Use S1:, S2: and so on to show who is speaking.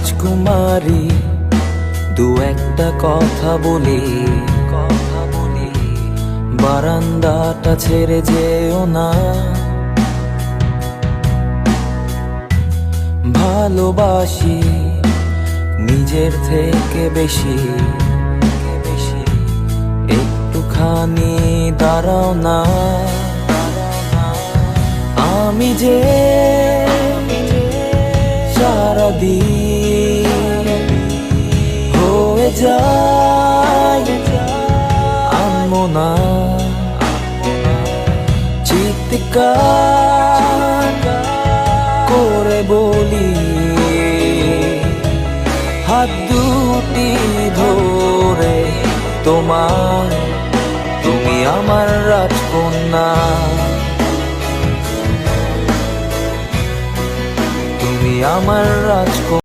S1: রাজকুমারী, দু একটা কথা বলি, বারান্দাটা ছেড়ে যেও না। ভালোবাসি নিজের থেকে বেশি, একটুখানি দাঁড়াও না। আমি যে সারাদিন হয়ে যাই আনমনা, চিৎকার করে বলি, হাত দুটি ধরে তোমার, তুমি আমার রাজকন্যা, তুমি আমার রাজকন্যা।